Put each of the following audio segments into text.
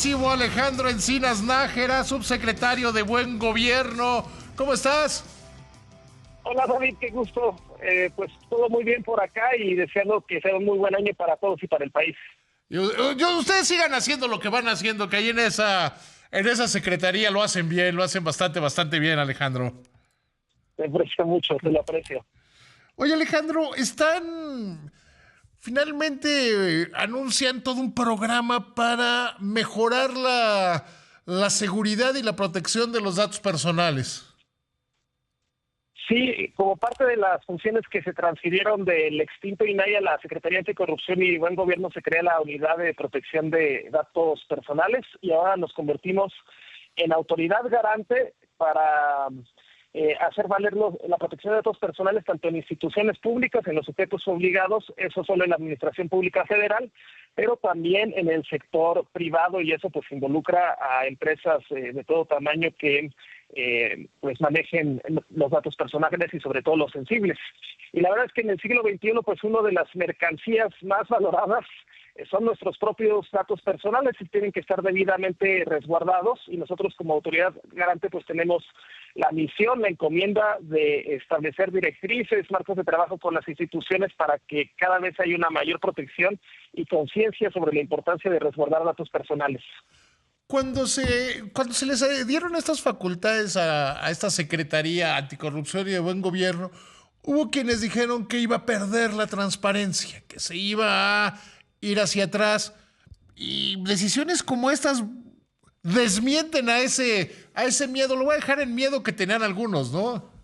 estimadísimo Alejandro Encinas Nájera, subsecretario de Buen Gobierno. ¿Cómo estás? Hola David, qué gusto. Pues todo muy bien por acá y deseando que sea un muy buen año para todos y para el país. Ustedes sigan haciendo lo que van haciendo, que ahí en esa secretaría lo hacen bien, lo hacen bastante bien, Alejandro. Te aprecio mucho, te lo aprecio. Oye, Alejandro, finalmente anuncian todo un programa para mejorar la seguridad y la protección de los datos personales. Sí, como parte de las funciones que se transfirieron del extinto INAI a la Secretaría Anticorrupción y Buen Gobierno, se crea la Unidad de Protección de Datos Personales y ahora nos convertimos en autoridad garante para hacer valer la protección de datos personales tanto en instituciones públicas, en los sujetos obligados, eso solo en la Administración Pública Federal, pero también en el sector privado, y eso pues involucra a empresas de todo tamaño que pues manejen los datos personales y sobre todo los sensibles. Y la verdad es que en el siglo XXI pues una de las mercancías más valoradas son nuestros propios datos personales y tienen que estar debidamente resguardados, y nosotros como autoridad garante pues tenemos la misión, la encomienda de establecer directrices, marcos de trabajo con las instituciones para que cada vez haya una mayor protección y conciencia sobre la importancia de resguardar datos personales. Cuando se les dieron estas facultades a esta Secretaría Anticorrupción y de Buen Gobierno, hubo quienes dijeron que iba a perder la transparencia, que se iba a ir hacia atrás, y decisiones como estas desmienten a ese miedo. Lo voy a dejar en miedo que tenían algunos, ¿no?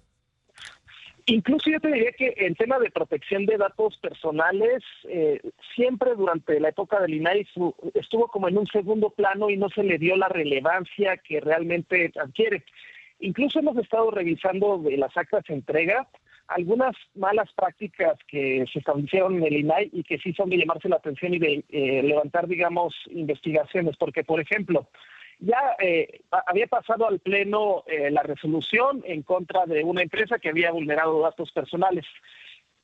Incluso yo te diría que el tema de protección de datos personales siempre durante la época del INAI estuvo como en un segundo plano y no se le dio la relevancia que realmente adquiere. Incluso hemos estado revisando de las actas de entrega algunas malas prácticas que se establecieron en el INAI y que sí son de llamarse la atención y de levantar, digamos, investigaciones, porque, por ejemplo, ya había pasado al Pleno la resolución en contra de una empresa que había vulnerado datos personales.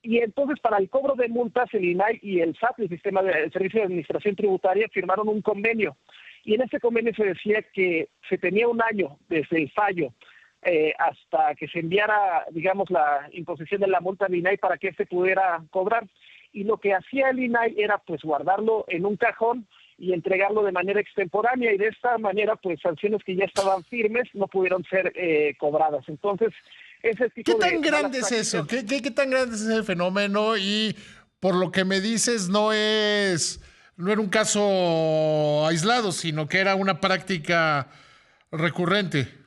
Y entonces, para el cobro de multas, el INAI y el SAT, el Servicio de Administración Tributaria, firmaron un convenio. Y en ese convenio se decía que se tenía un año desde el fallo hasta que se enviara, digamos, la imposición de la multa al INAI para que se pudiera cobrar. Y lo que hacía el INAI era, pues, guardarlo en un cajón y entregarlo de manera extemporánea, y de esta manera pues sanciones que ya estaban firmes no pudieron ser cobradas. Entonces, ese tipo ¿Qué de tan malas grande es eso? prácticas. ¿Qué tan grande es ese fenómeno? Y por lo que me dices, no era un caso aislado, sino que era una práctica recurrente.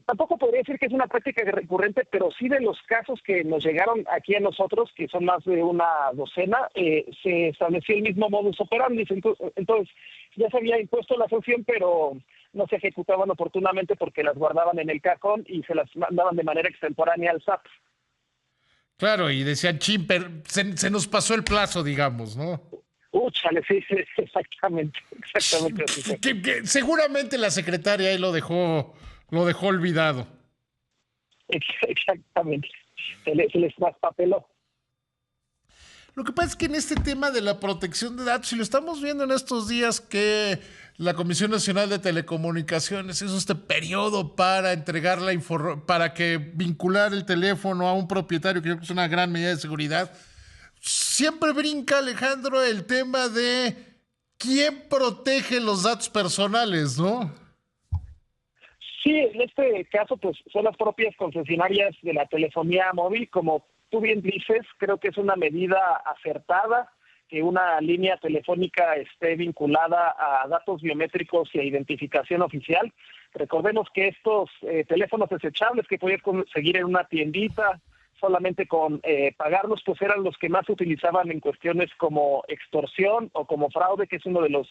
Tampoco podría decir que es una práctica recurrente, pero sí de los casos que nos llegaron aquí a nosotros, que son más de una docena, se estableció el mismo modus operandi. Entonces, ya se había impuesto la sanción, pero no se ejecutaban oportunamente porque las guardaban en el cajón y se las mandaban de manera extemporánea al SAT. Claro, y decían, chimper, se nos pasó el plazo, digamos, ¿no? Chale, sí, sí, exactamente así fue. Seguramente la secretaria ahí lo dejó olvidado. Exactamente. Se les traspapeló. Lo que pasa es que en este tema de la protección de datos, y lo estamos viendo en estos días, que la Comisión Nacional de Telecomunicaciones hizo este periodo para entregar para que vincular el teléfono a un propietario, que yo creo que es una gran medida de seguridad. Siempre brinca, Alejandro, el tema de quién protege los datos personales, ¿no? Sí, en este caso, pues son las propias concesionarias de la telefonía móvil. Como tú bien dices, creo que es una medida acertada que una línea telefónica esté vinculada a datos biométricos y a identificación oficial. Recordemos que estos teléfonos desechables que podías conseguir en una tiendita solamente con pagarlos, pues eran los que más se utilizaban en cuestiones como extorsión o como fraude, que es uno de los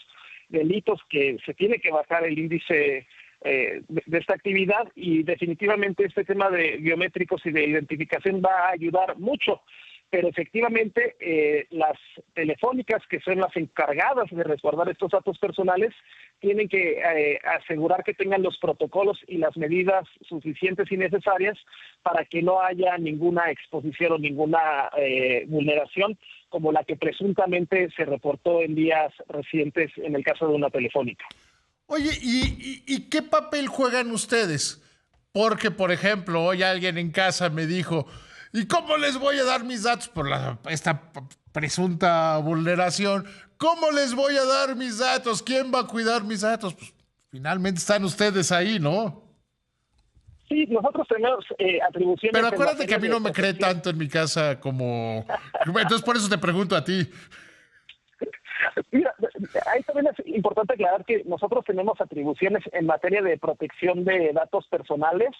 delitos que se tiene que bajar el índice de esta actividad, y definitivamente este tema de biométricos y de identificación va a ayudar mucho. pero efectivamente las telefónicas, que son las encargadas de resguardar estos datos personales, tienen que asegurar que tengan los protocolos y las medidas suficientes y necesarias para que no haya ninguna exposición o ninguna vulneración como la que presuntamente se reportó en días recientes en el caso de una telefónica. Oye, ¿y qué papel juegan ustedes? Porque, por ejemplo, hoy alguien en casa me dijo, ¿y cómo les voy a dar mis datos por esta presunta vulneración? ¿Cómo les voy a dar mis datos? ¿Quién va a cuidar mis datos? Pues finalmente están ustedes ahí, ¿no? Sí, nosotros tenemos atribuciones. Pero acuérdate que a mí no me cree tanto en mi casa como... Entonces por eso te pregunto a ti. Mira, ahí también es importante aclarar que nosotros tenemos atribuciones en materia de protección de datos personales,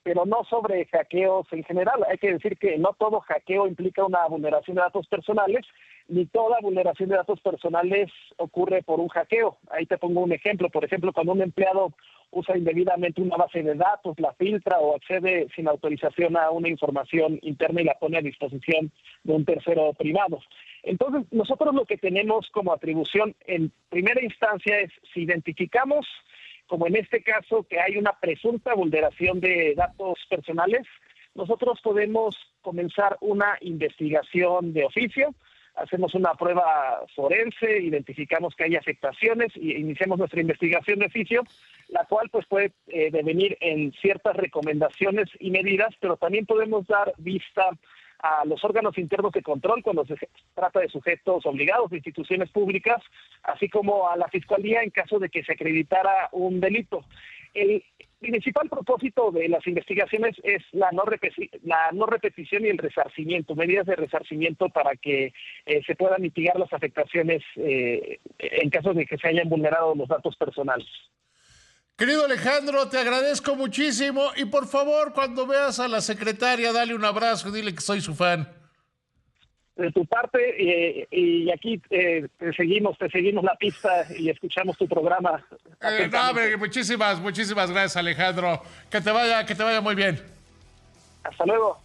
pero no sobre hackeos en general. Hay que decir que no todo hackeo implica una vulneración de datos personales, ni toda vulneración de datos personales ocurre por un hackeo. Ahí te pongo un ejemplo. Por ejemplo, cuando un empleado usa indebidamente una base de datos, la filtra o accede sin autorización a una información interna y la pone a disposición de un tercero privado. Entonces, nosotros lo que tenemos como atribución en primera instancia es, si identificamos, como en este caso, que hay una presunta vulneración de datos personales, nosotros podemos comenzar una investigación de oficio, hacemos una prueba forense, identificamos que hay afectaciones y iniciamos nuestra investigación de oficio, la cual pues puede devenir en ciertas recomendaciones y medidas, pero también podemos dar vista a los órganos internos de control cuando se trata de sujetos obligados de instituciones públicas, así como a la Fiscalía en caso de que se acreditara un delito. El principal propósito de las investigaciones es la no repetición y el resarcimiento, medidas de resarcimiento para que se puedan mitigar las afectaciones en caso de que se hayan vulnerado los datos personales. Querido Alejandro, te agradezco muchísimo y por favor, cuando veas a la secretaria, dale un abrazo y dile que soy su fan. De tu parte, y aquí te seguimos la pista y escuchamos tu programa. Muchísimas gracias, Alejandro. Que te vaya muy bien. Hasta luego.